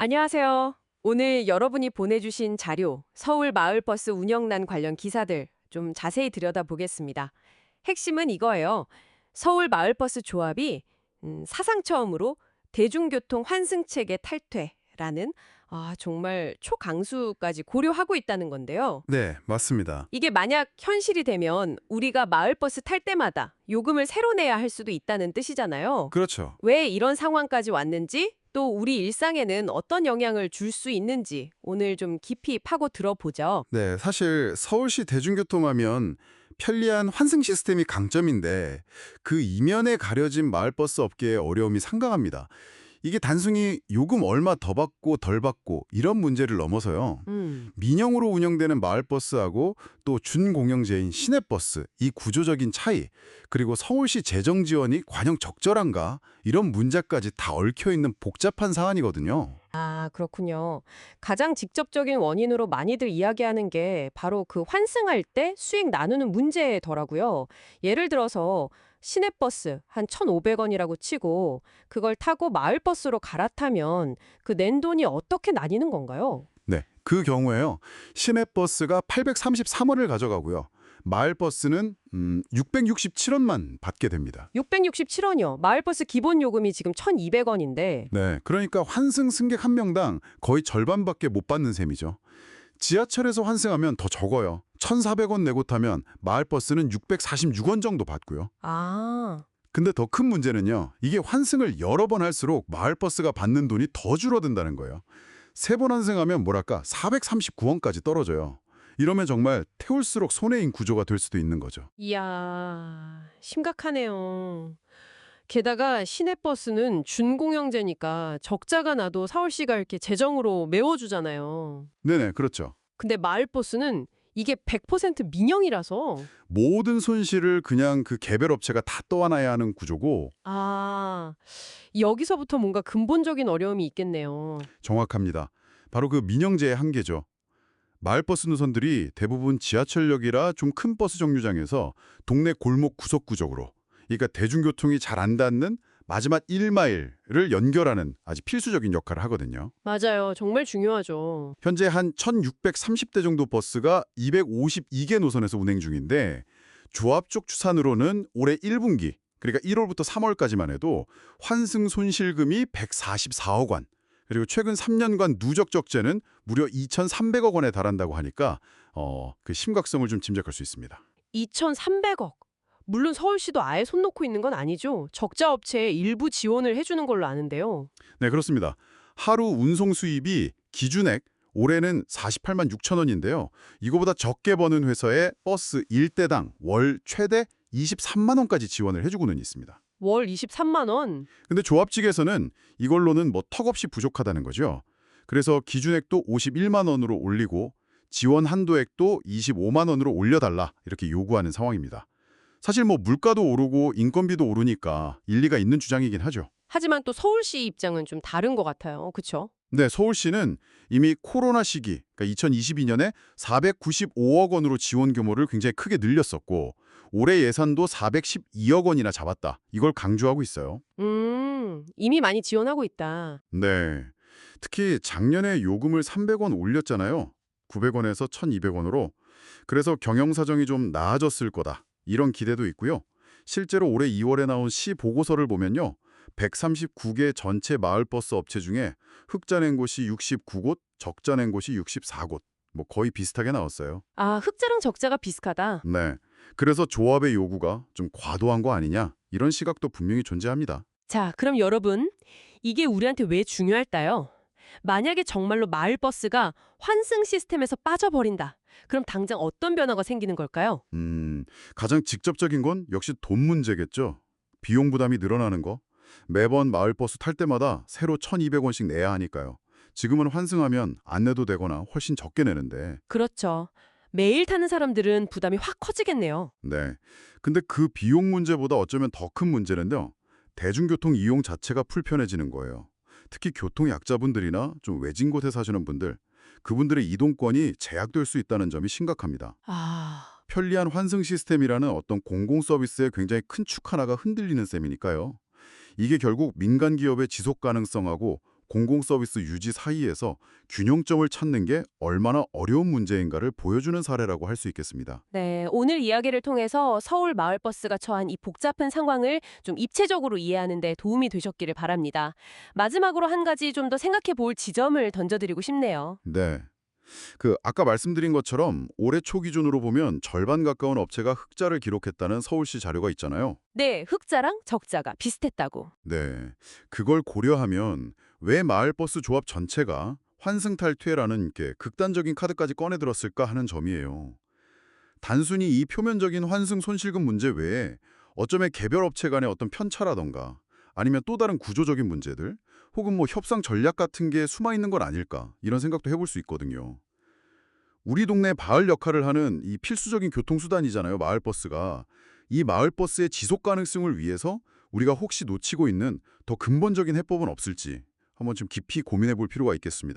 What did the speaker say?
안녕하세요. 오늘 여러분이 보내주신 자료, 서울 마을버스 운영난 관련 기사들 좀 자세히 들여다보겠습니다. 핵심은 이거예요. 서울 마을버스 조합이 사상 처음으로 대중교통 환승체계 탈퇴라는 정말 초강수까지 고려하고 있다는 건데요. 네, 맞습니다. 이게 만약 현실이 되면 우리가 마을버스 탈 때마다 요금을 새로 내야 할 수도 있다는 뜻이잖아요. 그렇죠. 왜 이런 상황까지 왔는지, 또 우리 일상에는 어떤 영향을 줄 수 있는지 오늘 좀 깊이 파고 들어보죠. 네, 사실 서울시 대중교통하면 편리한 환승 시스템이 강점인데 그 이면에 가려진 마을버스 업계의 어려움이 상당합니다. 이게 단순히 요금 얼마 더 받고 덜 받고 이런 문제를 넘어서요. 음, 민영으로 운영되는 마을버스하고 또 준공영제인 시내버스 이 구조적인 차이, 그리고 서울시 재정 지원이 과연 적절한가 이런 문제까지 다 얽혀 있는 복잡한 사안이거든요. 그렇군요. 가장 직접적인 원인으로 많이들 이야기하는 게 바로 그 환승할 때 수익 나누는 문제더라고요. 예를 들어서 시내버스 한 1,500원이라고 치고 그걸 타고 마을버스로 갈아타면 그 낸 돈이 어떻게 나뉘는 건가요? 네, 그 경우에요. 시내버스가 833원을 가져가고요. 마을버스는 667원만 받게 됩니다. 667원이요. 마을버스 기본 요금이 지금 1,200원인데. 네, 그러니까 환승 승객 한 명당 거의 절반밖에 못 받는 셈이죠. 지하철에서 환승하면 더 적어요. 1,400원 내고 타면 마을버스는 646원 정도 받고요. 아, 근데 더 큰 문제는요. 이게 환승을 여러 번 할수록 마을버스가 받는 돈이 더 줄어든다는 거예요. 세 번 환승하면 뭐랄까 439원까지 떨어져요. 이러면 정말 태울수록 손해인 구조가 될 수도 있는 거죠. 이야, 심각하네요. 게다가 시내버스는 준공영제니까 적자가 나도 서울시가 이렇게 재정으로 메워주잖아요. 네네, 그렇죠. 근데 마을버스는 이게 100% 민영이라서. 모든 손실을 그냥 그 개별 업체가 다 떠안아야 하는 구조고 아, 여기서부터 뭔가 근본적인 어려움이 있겠네요. 정확합니다. 바로 그 민영제의 한계죠. 마을버스 노선들이 대부분 지하철역이라 좀 큰 버스 정류장에서 동네 골목 구석 구적으로, 그러니까 대중교통이 잘 안 닿는 마지막 1마일을 연결하는 아주 필수적인 역할을 하거든요. 맞아요. 정말 중요하죠. 현재 한 1630대 정도 버스가 252개 노선에서 운행 중인데 조합 쪽 추산으로는 올해 1분기, 그러니까 1월부터 3월까지만 해도 환승 손실금이 144억 원, 그리고 최근 3년간 누적 적재는 무려 2,300억 원에 달한다고 하니까 그 심각성을 좀 짐작할 수 있습니다. 2,300억. 물론 서울시도 아예 손 놓고 있는 건 아니죠. 적자 업체에 일부 지원을 해주는 걸로 아는데요. 네, 그렇습니다. 하루 운송 수입이 기준액 올해는 48만 6천 원인데요. 이거보다 적게 버는 회사에 버스 1대당 월 최대 23만 원까지 지원을 해주고는 있습니다. 월 23만 원. 근데 조합 측에서는 이걸로는 뭐 턱없이 부족하다는 거죠. 그래서 기준액도 51만 원으로 올리고 지원 한도액도 25만 원으로 올려달라 이렇게 요구하는 상황입니다. 사실 뭐 물가도 오르고 인건비도 오르니까 일리가 있는 주장이긴 하죠. 하지만 또 서울시 입장은 좀 다른 것 같아요. 그렇죠? 네, 서울시는 이미 코로나 시기, 그러니까 2022년에 495억 원으로 지원 규모를 굉장히 크게 늘렸었고 올해 예산도 412억 원이나 잡았다. 이걸 강조하고 있어요. 이미 많이 지원하고 있다. 네, 특히 작년에 요금을 300원 올렸잖아요. 900원에서 1,200원으로. 그래서 경영사정이 좀 나아졌을 거다. 이런 기대도 있고요. 실제로 올해 2월에 나온 시 보고서를 보면요. 139개 전체 마을버스 업체 중에 흑자 낸 곳이 69곳, 적자 낸 곳이 64곳. 뭐 거의 비슷하게 나왔어요. 흑자랑 적자가 비슷하다. 네. 그래서 조합의 요구가 좀 과도한 거 아니냐? 이런 시각도 분명히 존재합니다. 자, 그럼 여러분, 이게 우리한테 왜 중요할까요? 만약에 정말로 마을버스가 환승 시스템에서 빠져버린다. 그럼 당장 어떤 변화가 생기는 걸까요? 가장 직접적인 건 역시 돈 문제겠죠. 비용 부담이 늘어나는 거. 매번 마을버스 탈 때마다 새로 1,200원씩 내야 하니까요. 지금은 환승하면 안 내도 되거나 훨씬 적게 내는데. 그렇죠. 매일 타는 사람들은 부담이 확 커지겠네요. 네. 근데 그 비용 문제보다 어쩌면 더 큰 문제는요. 대중교통 이용 자체가 불편해지는 거예요. 특히 교통 약자분들이나 좀 외진 곳에 사시는 분들, 그분들의 이동권이 제약될 수 있다는 점이 심각합니다. 편리한 환승 시스템이라는 어떤 공공 서비스의 굉장히 큰 축 하나가 흔들리는 셈이니까요. 이게 결국 민간 기업의 지속 가능성하고 공공서비스 유지 사이에서 균형점을 찾는 게 얼마나 어려운 문제인가를 보여주는 사례라고 할 수 있겠습니다. 네, 오늘 이야기를 통해서 서울 마을버스가 처한 이 복잡한 상황을 좀 입체적으로 이해하는 데 도움이 되셨기를 바랍니다. 마지막으로 한 가지 좀 더 생각해 볼 지점을 던져드리고 싶네요. 네. 아까 말씀드린 것처럼 올해 초 기준으로 보면 절반 가까운 업체가 흑자를 기록했다는 서울시 자료가 있잖아요. 네, 흑자랑 적자가 비슷했다고. 네. 그걸 고려하면 왜 마을버스 조합 전체가 환승탈퇴라는 게 극단적인 카드까지 꺼내들었을까 하는 점이에요. 단순히 이 표면적인 환승 손실금 문제 외에 어쩌면 개별 업체 간의 어떤 편차라던가 아니면 또 다른 구조적인 문제들 혹은 뭐 협상 전략 같은 게 숨어 있는 건 아닐까 이런 생각도 해볼 수 있거든요. 우리 동네 바을 역할을 하는 이 필수적인 교통수단이잖아요, 마을버스가. 이 마을버스의 지속 가능성을 위해서 우리가 혹시 놓치고 있는 더 근본적인 해법은 없을지 한번 좀 깊이 고민해 볼 필요가 있겠습니다.